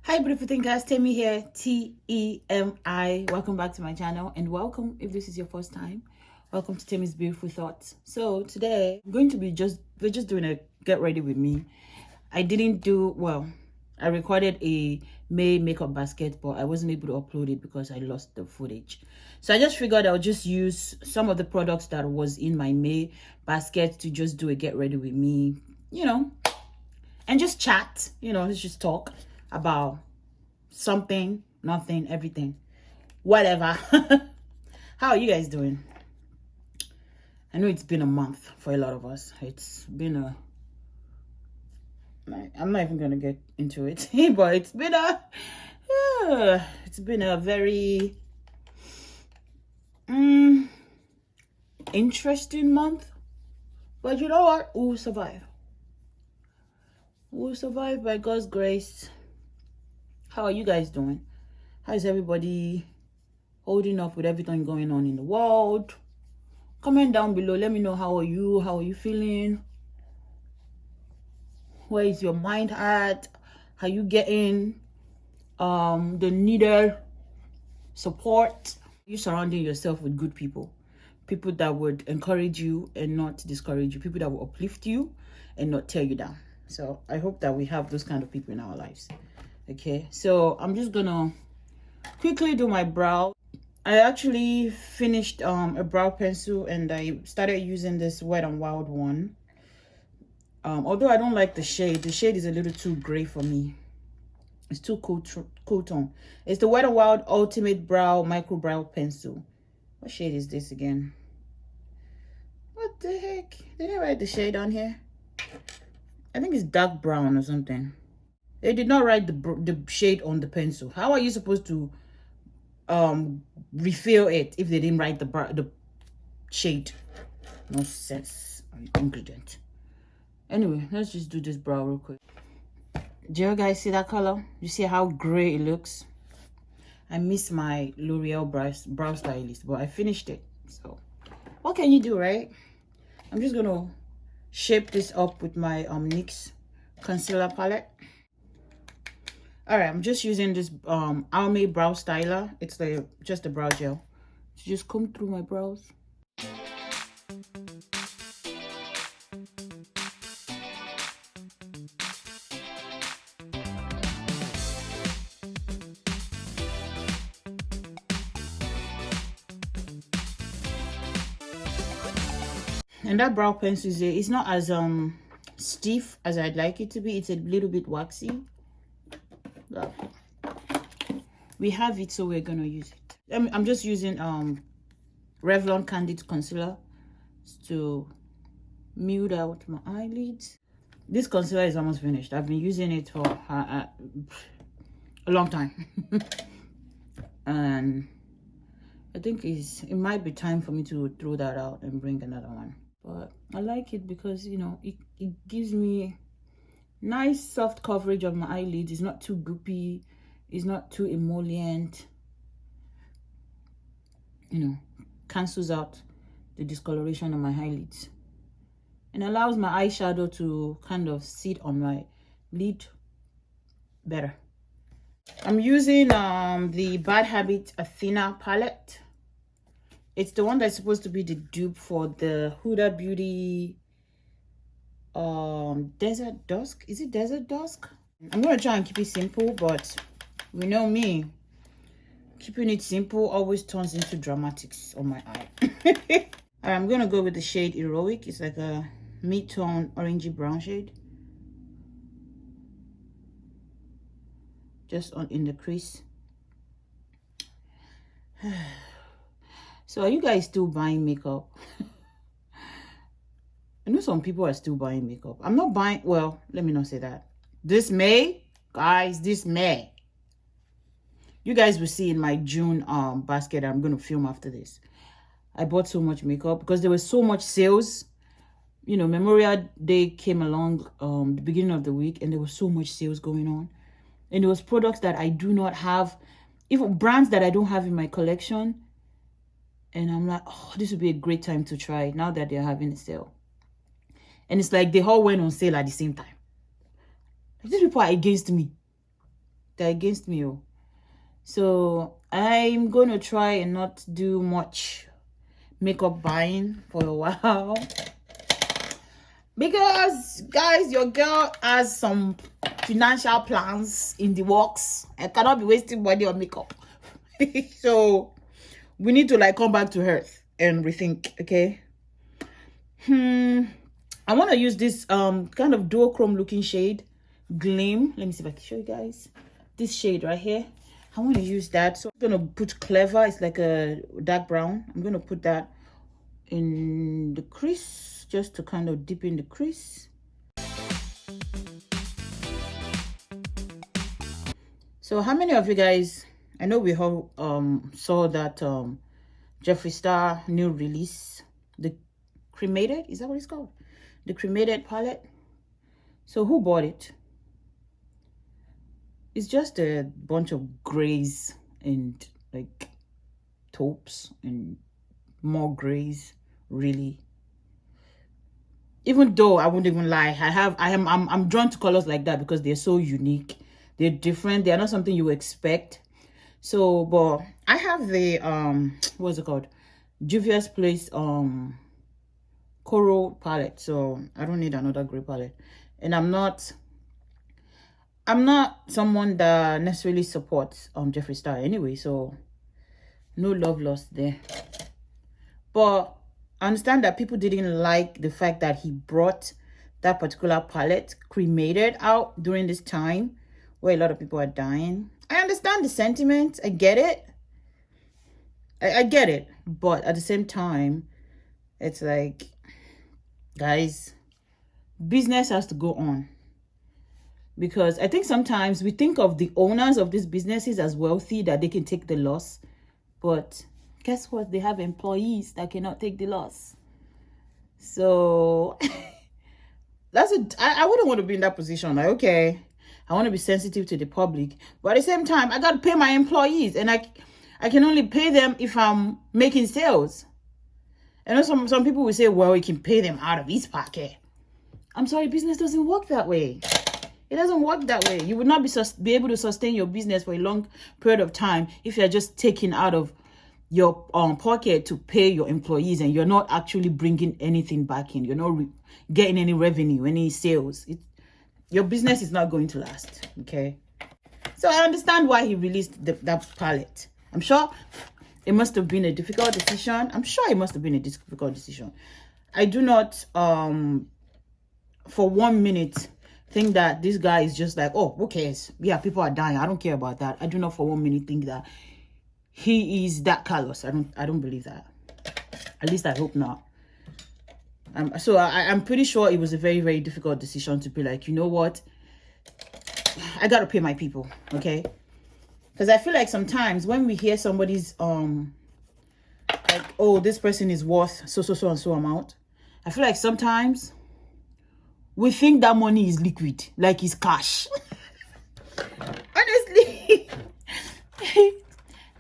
Hi beautiful thinkers, Temi here, T-E-M-I. Welcome back to my channel, and welcome if this is your first time. Welcome to Temi's Beautiful Thoughts. So today I'm going to be we're just doing a get ready with me. I didn't do well. I recorded a May makeup basket, but I wasn't able to upload it because I lost the footage. So I just figured I'll just use some of the products that was in my May basket to just do a get ready with me, and just chat, let's just talk about something, nothing, everything, whatever. How are you guys doing? I know it's been a month for a lot of us. It's been I'm not even gonna get into it, but it's been a very interesting month. But you know what? We'll survive. We'll survive by God's grace. How are you guys doing? How is everybody holding up with everything going on in the world? Comment down below. Let me know how are you feeling? Where is your mind at? How you getting the needed support? You surrounding yourself with good people that would encourage you and not discourage you, people that will uplift you and not tear you down. So I hope that we have those kind of people in our lives. Okay, so I'm just gonna quickly do my brow. I actually finished a brow pencil, and I started using this Wet n Wild one. Although I don't like the shade is a little too gray for me. It's too cool tone. It's the Wet n Wild Ultimate Brow Micro Brow Pencil. What shade is this again? What the heck? Did they write the shade on here? I think it's dark brown or something. They did not write the shade on the pencil. How are you supposed to refill it if they didn't write the shade? No sense. Ingredient. Anyway, let's just do this brow real quick. Do you guys see that color? You see how gray it looks? I miss my L'Oreal brow stylist, but I finished it. So what can you do, right? I'm just gonna shape this up with my NYX concealer palette. All right, I'm just using this Almay brow styler. It's just a brow gel to just comb through my brows. And that brow pencil is not as stiff as I'd like it to be. It's a little bit waxy. We have it, so we're gonna use it. I'm just using Revlon Candid concealer to mute out my eyelids. This concealer is almost finished. I've been using it for a long time. And I think it might be time for me to throw that out and bring another one. But I like it because it gives me nice soft coverage of my eyelids. It's not too goopy, it's not too emollient. Cancels out the discoloration of my eyelids and allows my eyeshadow to kind of sit on my lid better. I'm using the Bad Habit ATHENA palette. It's the one that's supposed to be the dupe for the Huda Beauty Desert Dusk. Is it Desert Dusk? I'm gonna try and keep it simple, but we know me, keeping it simple always turns into dramatics on my eye. All right, I'm gonna go with the shade Heroic. It's like a mid-tone orangey brown shade, just in the crease. So are you guys still buying makeup? I know some people are still buying makeup. I'm not buying, well, let me not say that. This May, guys, this May, you guys will see in my June basket I'm going to film after this. I bought so much makeup because there was so much sales. Memorial Day came along the beginning of the week, and there was so much sales going on. And there was products that I do not have, even brands that I don't have in my collection. And I'm like, oh, this would be a great time to try it now that they're having a sale. And it's like they all went on sale at the same time. These people are against me. They're against me. Oh. So I'm gonna try and not do much makeup buying for a while, because guys, your girl has some financial plans in the works. I cannot be wasting money on makeup. So we need to like come back to earth and rethink. Okay. I want to use this kind of duochrome looking shade, Gleam. Let me see if I can show you guys this shade right here. I want to use that, so I'm gonna put Clever. It's like a dark brown. I'm gonna put that in the crease just to kind of dip in the crease. So how many of you guys, I know we all saw that Jeffree Star new release, the cremated, is that what it's called, the cremated palette? So who bought it? It's just a bunch of grays and like taupes and more grays, really. Even though I wouldn't even lie, I'm drawn to colors like that because they're so unique. They're different. They're not something you expect. So, but I have the what's it called? Juvia's Place coral palette. So I don't need another gray palette. And I'm not someone that necessarily supports Jeffree Star anyway, so no love lost there. But I understand that people didn't like the fact that he brought that particular palette cremated out during this time where a lot of people are dying. I understand the sentiment. I get it. I get it. But at the same time, it's like, guys, business has to go on. Because I think sometimes we think of the owners of these businesses as wealthy, that they can take the loss. But guess what? They have employees that cannot take the loss. So I wouldn't want to be in that position. Like, okay, I want to be sensitive to the public, but at the same time, I got to pay my employees, and I can only pay them if I'm making sales. And also some people will say, well, you can pay them out of his pocket. I'm sorry, business doesn't work that way. It doesn't work that way. You would not be able to sustain your business for a long period of time if you're just taking out of your pocket to pay your employees, and you're not actually bringing anything back in. You're not getting any revenue, any sales. Your business is not going to last. Okay. So I understand why he released that palette. I'm sure it must have been a difficult decision. I'm sure it must have been a difficult decision. I do not for 1 minute think that this guy is just like, oh, who cares? Yeah, people are dying. I don't care about that. I do not for 1 minute think that he is that callous. I don't believe that. At least I hope not. So I'm pretty sure it was a very, very difficult decision to be like, you know what? I gotta pay my people, okay? Because I feel like sometimes when we hear somebody's like, oh, this person is worth so and so amount, I feel like sometimes we think that money is liquid, like it's cash. Honestly,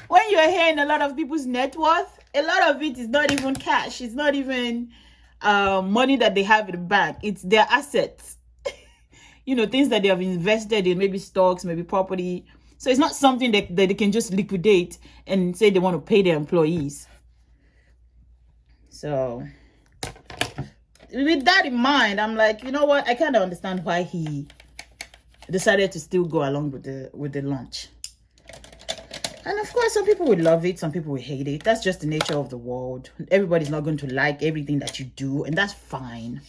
when you're hearing a lot of people's net worth, a lot of it is not even cash. It's not even money that they have in the bank. It's their assets. You know, things that they have invested in, maybe stocks, maybe property. So it's not something that they can just liquidate and say they want to pay their employees. So with that in mind, I'm like, you know what? I kind of understand why he decided to still go along with the launch. And of course, some people would love it, some people would hate it. That's just the nature of the world. Everybody's not going to like everything that you do, and that's fine.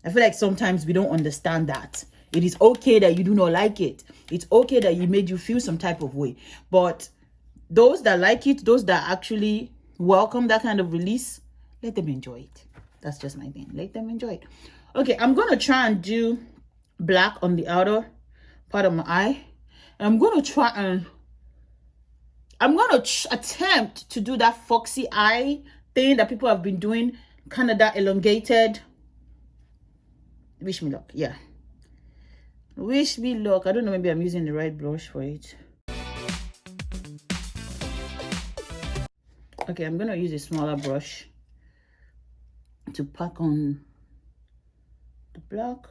I feel like sometimes we don't understand that. It is okay that you do not like it. It's okay that you made you feel some type of way. But those that like it, those that actually welcome that kind of release, let them enjoy it. That's just my thing. Let them enjoy it. Okay, I'm going to try and do black on the outer part of my eye. And I'm going to try and attempt to do that foxy eye thing that people have been doing, kind of that elongated. Wish me luck. Yeah. Wish me luck. I don't know, maybe I'm using the right brush for it. Okay, I'm going to use a smaller brush to pack on the black.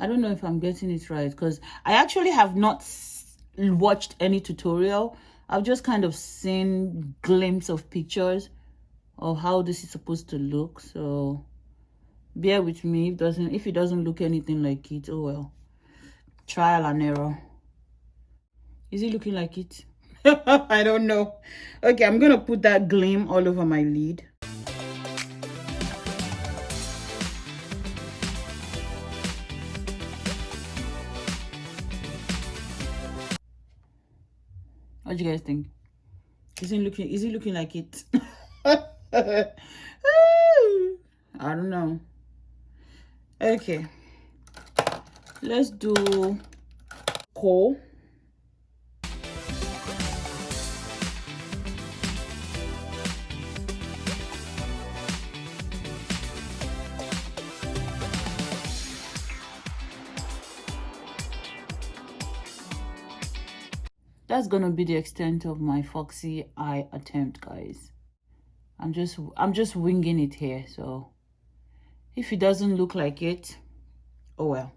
I don't know if I'm getting it right, because I actually have not watched any tutorial. I've just kind of seen glimpses of pictures of how this is supposed to look. So bear with me. If it doesn't look anything like it, oh well. Trial and error. Is it looking like it? I don't know. Okay, I'm gonna put that gleam all over my lid. What do you guys think? Is it looking like it? I don't know. Okay, let's do coal. That's gonna be the extent of my foxy eye attempt, guys. I'm just winging it here, so if it doesn't look like it, oh well.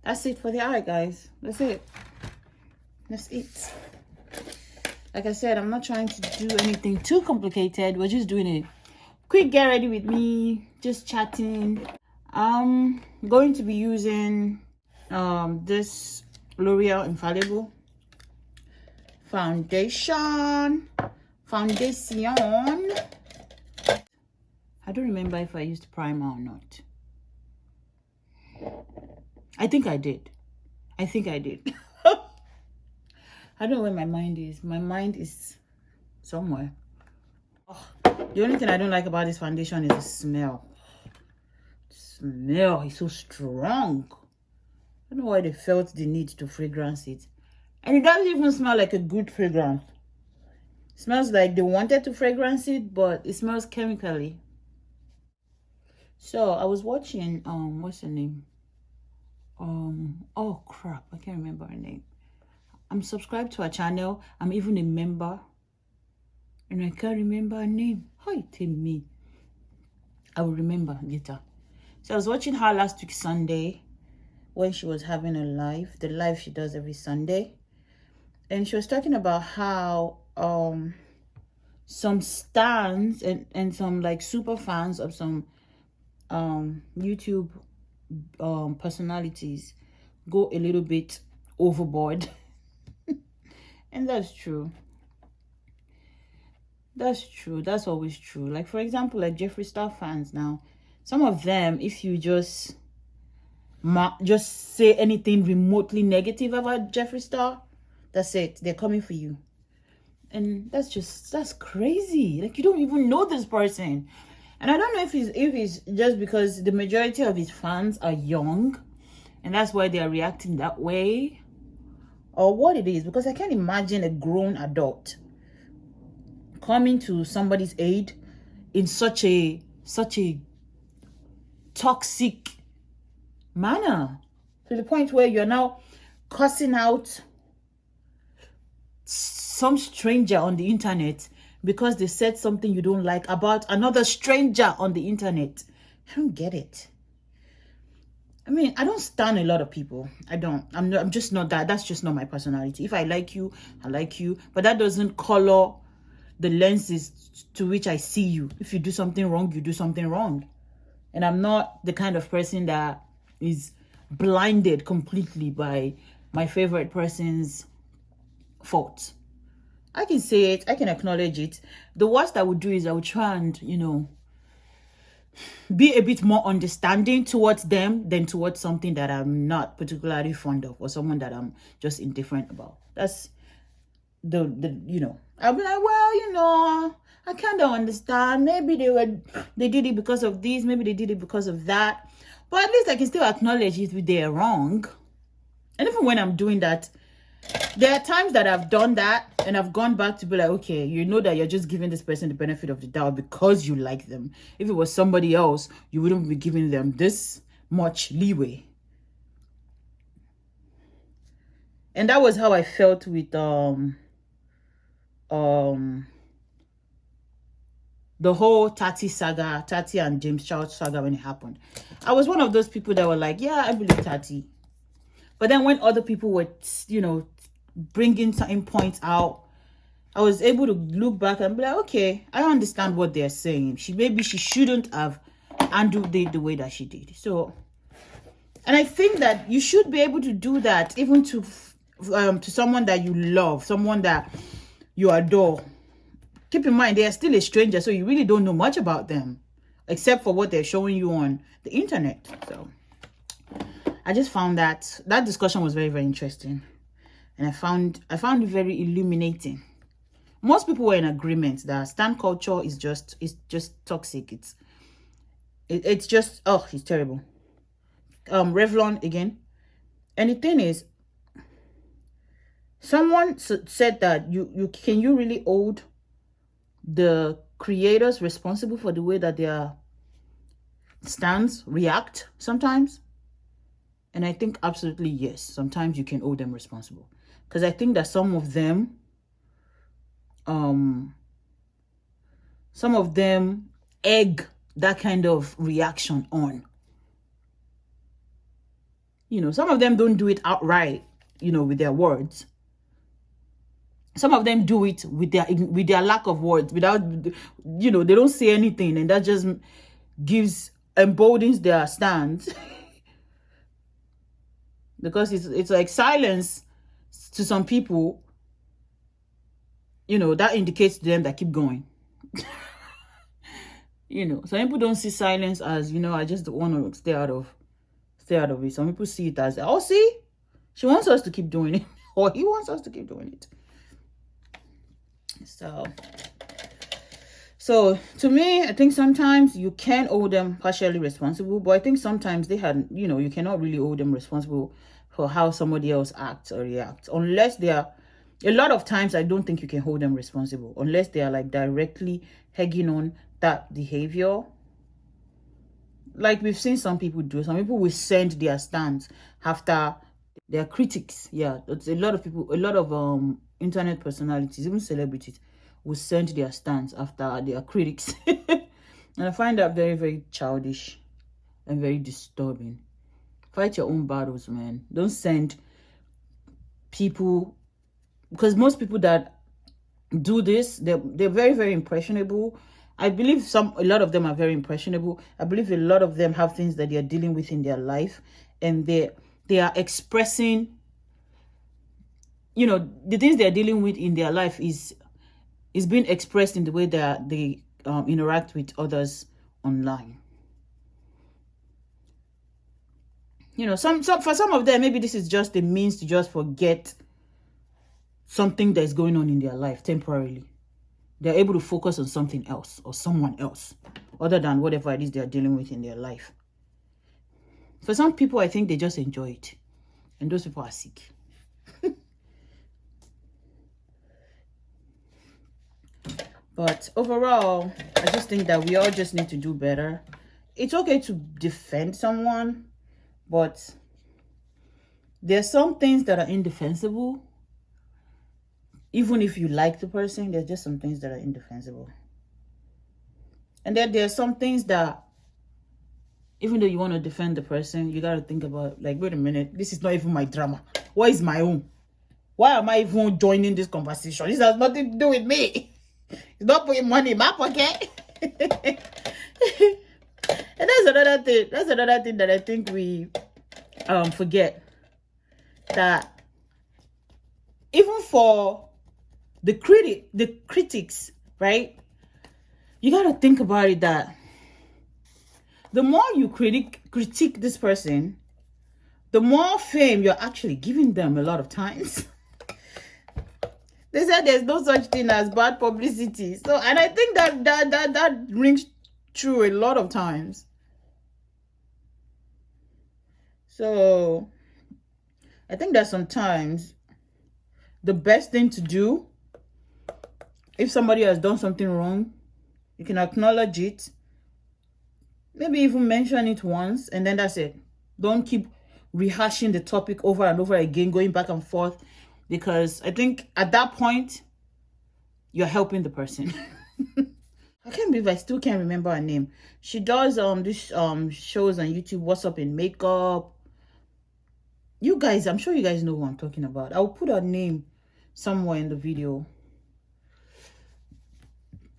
That's it for the eye, guys. That's it. That's it. Like I said, I'm not trying to do anything too complicated. We're just doing it quick. Get ready with me, just chatting. I'm going to be using this L'Oreal Infallible foundation. I don't remember if I used primer or not. I think I did. I don't know where my mind is. My mind is somewhere. Oh, the only thing I don't like about this foundation is the smell. The smell is so strong. I don't know why they felt the need to fragrance it. And it doesn't even smell like a good fragrance. It smells like they wanted to fragrance it, but it smells chemically. So I was watching what's her name? Oh crap, I can't remember her name. I'm subscribed to her channel. I'm even a member, and I can't remember her name. Hi, Temi. I will remember later. So I was watching her last week Sunday when she was having a live, the live she does every Sunday, and she was talking about how some stans and some like super fans of some YouTube personalities go a little bit overboard. And that's true. That's always true. Like, for example, like Jeffree Star fans now, some of them, if you just say anything remotely negative about Jeffree Star, that's it, they're coming for you. And that's crazy. Like, you don't even know this person. And I don't know if it's just because the majority of his fans are young and that's why they are reacting that way, or what it is, because I can't imagine a grown adult coming to somebody's aid in such a toxic manner, to the point where you're now cussing out some stranger on the internet because they said something you don't like about another stranger on the internet. I don't get it. I mean, I don't stan a lot of people. I'm just not that. That's just not my personality. If I like you, I like you. But that doesn't color the lenses to which I see you. If you do something wrong, you do something wrong. And I'm not the kind of person that is blinded completely by my favorite person's faults. I can say it. I can acknowledge it. The worst I would do is I would try and, you know, be a bit more understanding towards them than towards something that I'm not particularly fond of or someone that I'm just indifferent about. That's the you know, I'll be like, well, you know, I kind of understand. Maybe they did it because of this. Maybe they did it because of that. But at least I can still acknowledge if they're wrong. And even when I'm doing that, there are times that I've done that and I've gone back to be like, okay, you know that you're just giving this person the benefit of the doubt because you like them. If it was somebody else, you wouldn't be giving them this much leeway. And that was how I felt with the the whole Tati saga, Tati and James Charles saga when it happened. I was one of those people that were like, yeah, I believe Tati. But then when other people were, you know, bringing certain points out, I was able to look back and be like, okay, I understand what they're saying. Maybe she shouldn't have handled it the way that she did. So, and I think that you should be able to do that even to someone that you love, someone that you adore. Keep in mind, they are still a stranger, so you really don't know much about them, except for what they're showing you on the internet. So I just found that discussion was very, very interesting. And I found it very illuminating. Most people were in agreement that stan culture is just toxic. It's just, oh, it's terrible. Revlon again. And the thing is, someone said that can you really hold the creators responsible for the way that their stans react sometimes? And I think absolutely yes. Sometimes you can hold them responsible, because I think that some of them egg that kind of reaction on. You know, some of them don't do it outright, you know, with their words. Some of them do it with their lack of words, without, you know, they don't say anything, and that just emboldens their stance. Because it's like silence to some people, you know, that indicates to them that keep going. You know, some people don't see silence as, you know, I just want to stay out of it. Some people see it as, oh, see, she wants us to keep doing it, or he wants us to keep doing it. So to me, I think sometimes you can hold them partially responsible, but I think sometimes they had, you know, you cannot really hold them responsible for how somebody else acts or reacts, unless they are, a lot of times I don't think you can hold them responsible unless they are like directly egging on that behavior. Like we've seen some people do. Some people will send their stans after their critics. Yeah, it's a lot of people, a lot of internet personalities, even celebrities, will send their stans after their critics. And I find that very, very childish and very disturbing. Fight your own battles, man. Don't send people, because most people that do this, they're very, very impressionable. I believe a lot of them are very impressionable. I believe a lot of them have things that they are dealing with in their life, and they are expressing, you know, the things they are dealing with in their life is being expressed in the way that they interact with others online. You know, for some of them, maybe this is just a means to just forget something that is going on in their life temporarily. They're able to focus on something else or someone else other than whatever it is they're dealing with in their life. For some people, I think they just enjoy it. And those people are sick. But overall, I just think that we all just need to do better. It's okay to defend someone, but there's some things that are indefensible. Even if you like the person, there's just some things that are indefensible. And then there's some things that, even though you want to defend the person, you got to think about, like, wait a minute, this is not even my drama. What is my own? Why am I even joining this conversation? This has nothing to do with me. It's not putting money in my pocket. And that's another thing. That's another thing that I think we forget. That even for the critics, right? You got to think about it that the more you critique this person, the more fame you're actually giving them a lot of times. They said there's no such thing as bad publicity. So, and I think that rings true a lot of times. So, I think that sometimes the best thing to do, if somebody has done something wrong, you can acknowledge it. Maybe even mention it once, and then that's it. Don't keep rehashing the topic over and over again, going back and forth, because I think at that point, you're helping the person. I can't believe I still can't remember her name. She does this shows on YouTube, What's Up in Makeup. You guys, I'm sure you guys know who I'm talking about. I'll put her name somewhere in the video.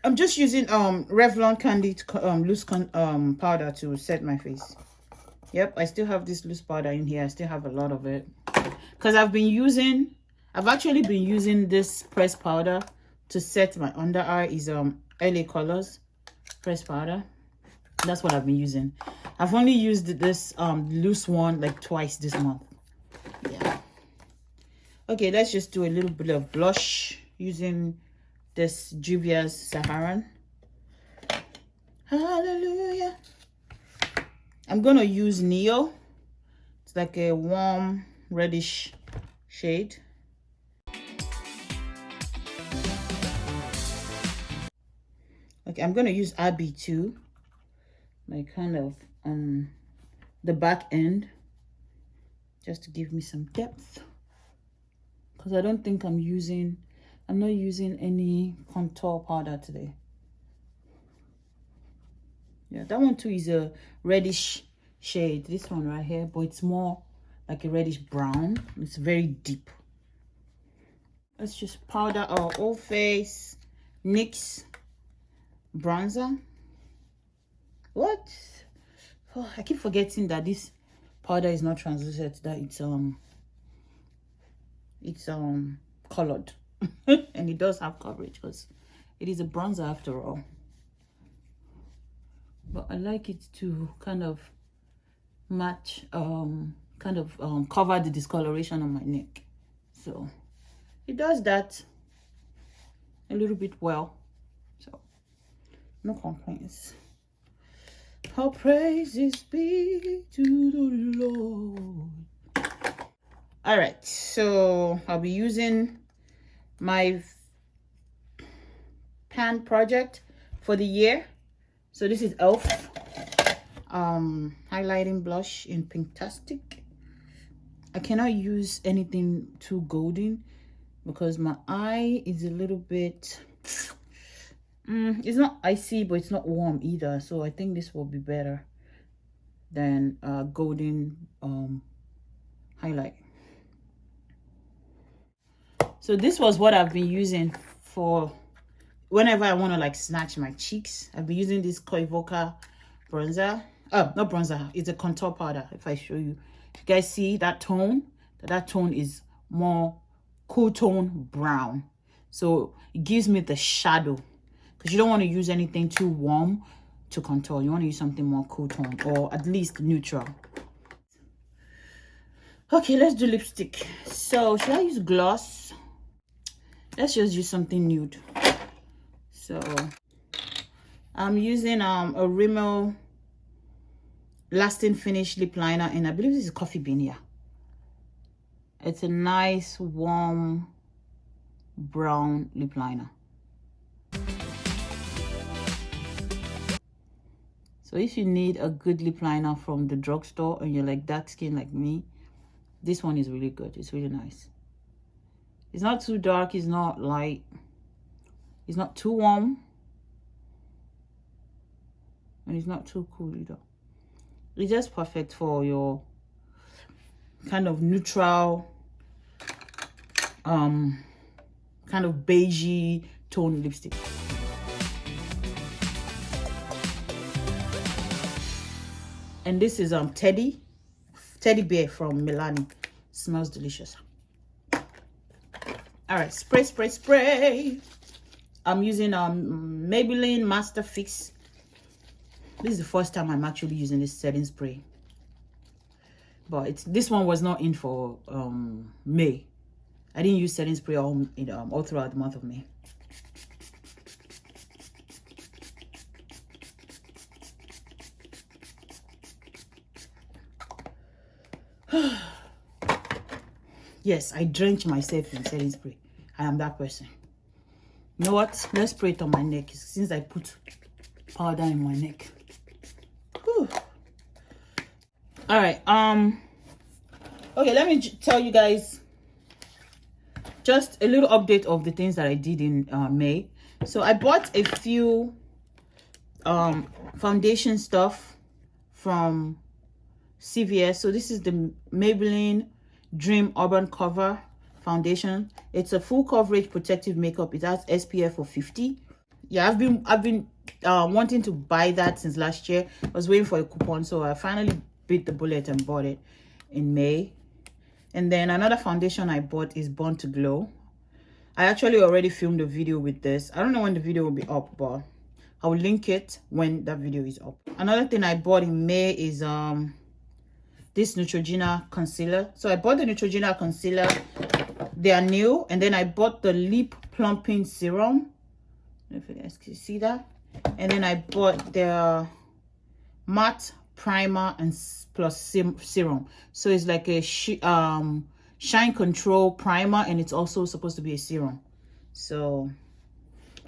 I'm just using Revlon Candid loose powder to set my face. Yep, I still have this loose powder in here. I still have a lot of it because I've actually been using this pressed powder to set my under eye. Is LA Colors pressed powder. That's what I've been using. I've only used this loose one like twice this month. Yeah. Okay, let's just do a little bit of blush using this JUVIAS Saharan. Hallelujah. I'm gonna use Neo. It's like a warm reddish shade. Okay, I'm gonna use Abby too, like kind of the back end, just to give me some depth, because I don't think I'm not using any contour powder today. Yeah, that one too is a reddish shade, this one right here, but it's more like a reddish brown. It's very deep. Let's just powder our whole face. NYX bronzer. What? Oh, I keep forgetting that this powder is not translucent, that it's colored. And it does have coverage because it is a bronzer after all. But I like it to kind of match, cover the discoloration on my neck. So it does that a little bit well. So no complaints. All praises be to the Lord. All right, so I'll be using my pan project for the year. So this is e.l.f. Highlighting blush in Pinktastic. I cannot use anything too golden because my eye is a little bit it's not icy, but it's not warm either. So I think this will be better than golden highlight. So this was what I've been using for whenever I want to like snatch my cheeks. I've been using this Koivoka bronzer. Not bronzer, it's a contour powder. If I show you, if you guys see that tone, that tone is more cool tone brown. So it gives me the shadow, because you don't want to use anything too warm to contour. You want to use something more cool tone, or at least neutral. Okay, let's do lipstick. So should I use gloss? Let's just use something nude. So I'm using a Rimmel Lasting Finish lip liner, and I believe this is Coffee Bean. Yeah, it's a nice warm brown lip liner. So if you need a good lip liner from the drugstore and you're like dark skin like me, this one is really good. It's really nice. It's not too dark, it's not light, it's not too warm, and it's not too cool either. It's just perfect for your kind of neutral, kind of beigey tone lipstick. And this is Teddy Bear from Milani. Smells delicious. All right, spray. I'm using Maybelline Master Fix. This is the first time I'm actually using this setting spray, but this one was not in for May. I didn't use setting spray all throughout the month of May. Yes, I drench myself in setting spray. I am that person. You know what? Let's spray it on my neck since I put powder in my neck. Whew. All right. Okay, let me tell you guys just a little update of the things that I did in May. So I bought a few foundation stuff from CVS. So this is the Maybelline Dream Urban Cover foundation. It's a full coverage protective makeup. It has SPF of 50. Yeah, I've been wanting to buy that since last year. I was waiting for a coupon, so I finally bit the bullet and bought it in May. And then another foundation I bought is Born to Glow. I actually already filmed a video with this. I don't know when the video will be up, but I will link it when that video is up. Another thing I bought in May is this Neutrogena concealer. So I bought the Neutrogena concealer. They are new. And then I bought the lip plumping serum. I don't know if you guys can see that. And then I bought the matte primer and plus serum. So it's like a shine control primer, and it's also supposed to be a serum. So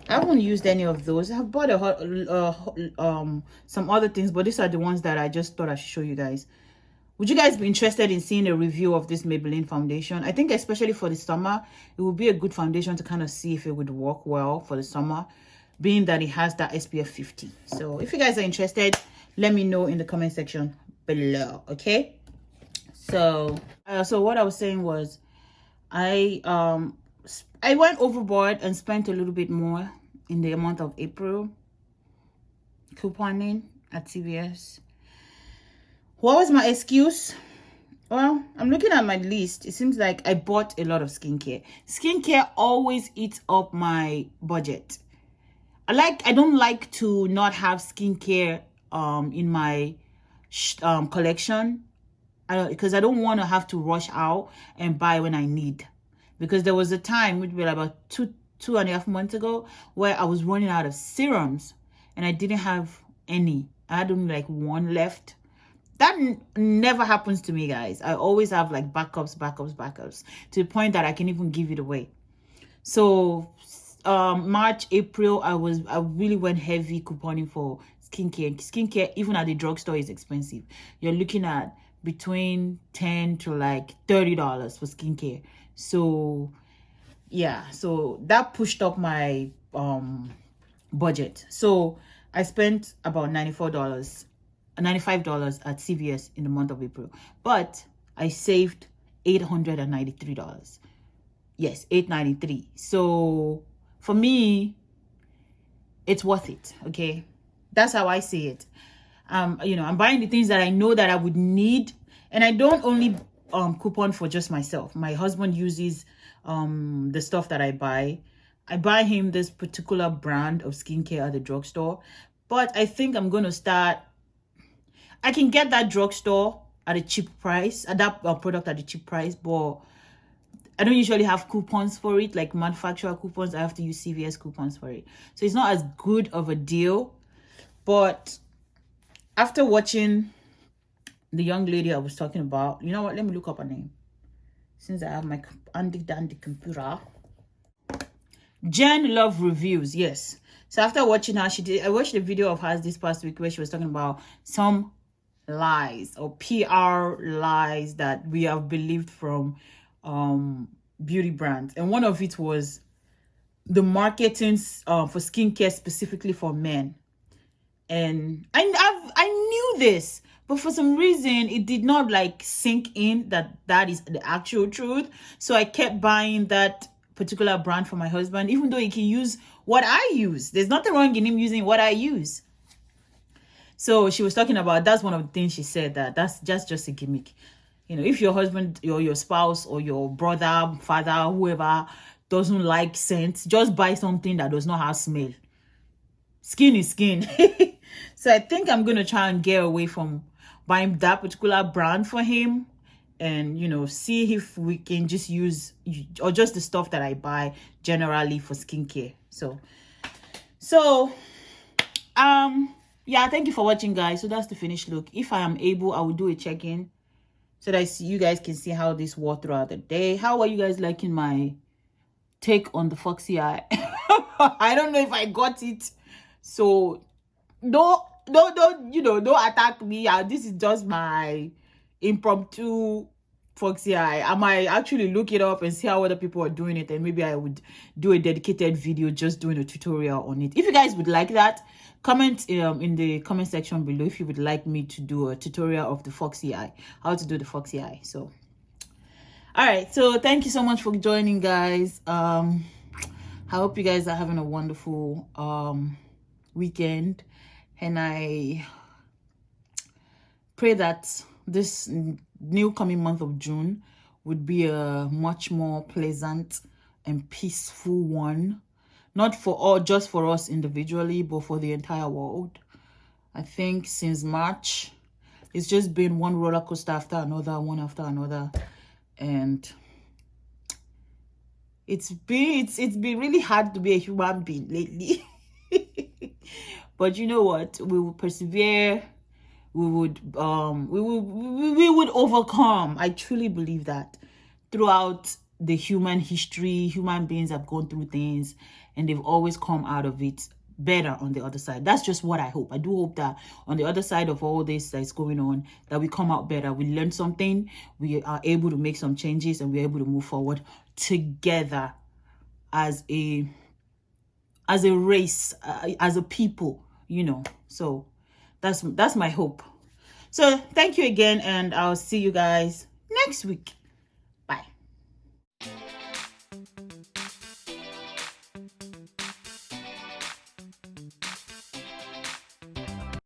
I haven't used any of those. I've bought some other things, but these are the ones that I just thought I should show you guys. Would you guys be interested in seeing a review of this Maybelline foundation? I think especially for the summer, it would be a good foundation to kind of see if it would work well for the summer, being that it has that SPF 50. So if you guys are interested, let me know in the comment section below, okay? So what I was saying was I went overboard and spent a little bit more in the month of April couponing at CVS. What was my excuse? Well, I'm looking at my list. It seems like I bought a lot of skincare. Skincare always eats up my budget. I don't like to not have skincare in my collection, because I don't want to have to rush out and buy when I need. Because there was a time, which was about two and a half months ago, where I was running out of serums and I didn't have any. I had only like one left. That never happens to me, guys. I always have like backups to the point that I can even give it away. So March, April, I really went heavy couponing for skincare. Even at the drugstore is expensive. You're looking at between $10 to like $30 for skincare. So yeah, so that pushed up my budget. So I spent about $95 at CVS in the month of April, but I saved $893. Yes, $893. So for me, it's worth it. Okay, that's how I see it. You know, I'm buying the things that I know that I would need, and I don't only coupon for just myself. My husband uses the stuff that I buy. I buy him this particular brand of skincare at the drugstore, but I think I'm gonna start. I can get that drugstore at a cheap price, that product at a cheap price, but I don't usually have coupons for it, like manufacturer coupons. I have to use CVS coupons for it. So it's not as good of a deal. But after watching the young lady I was talking about, you know what? Let me look up her name, since I have my handy dandy computer. Jen Love Reviews, yes. So after watching her, I watched a video of hers this past week where she was talking about some lies or PR lies that we have believed from beauty brands, and one of it was the marketing for skincare specifically for men. And I knew this, but for some reason it did not like sink in that is the actual truth. So I kept buying that particular brand for my husband, even though he can use what I use. There's nothing wrong in him using what I use. So she was talking about, that's one of the things she said, that's just a gimmick. You know, if your husband or your spouse or your brother, father, whoever doesn't like scent, just buy something that does not have smell. Skin is skin. So I think I'm going to try and get away from buying that particular brand for him, and, you know, see if we can just use or just the stuff that I buy generally for skincare. So yeah, thank you for watching, guys. So that's the finished look. If I am able, I will do a check-in so that you guys can see how this wore throughout the day. How are you guys liking my take on the foxy eye? I don't know if I got it, so don't attack me. This is just my impromptu foxy eye. I might actually look it up and see how other people are doing it, and maybe I would do a dedicated video just doing a tutorial on it. If you guys would like that, comment in the comment section below if you would like me to do a tutorial of the foxy eye, how to do the foxy eye. So all right, so thank you so much for joining, guys. I hope you guys are having a wonderful weekend, and I pray that this new coming month of June would be a much more pleasant and peaceful one, not for all, just for us individually, but for the entire world. I think since March, it's just been one roller coaster after another, one after another, and it's been really hard to be a human being lately. But you know what? We will persevere. We would overcome. I truly believe that throughout the human history, human beings have gone through things and they've always come out of it better on the other side. That's just what I hope. I do hope that on the other side of all this that's going on, that we come out better. We learn something, we are able to make some changes, and we're able to move forward together as a race, as a people, you know. So that's my hope. So thank you again, and I'll see you guys next week.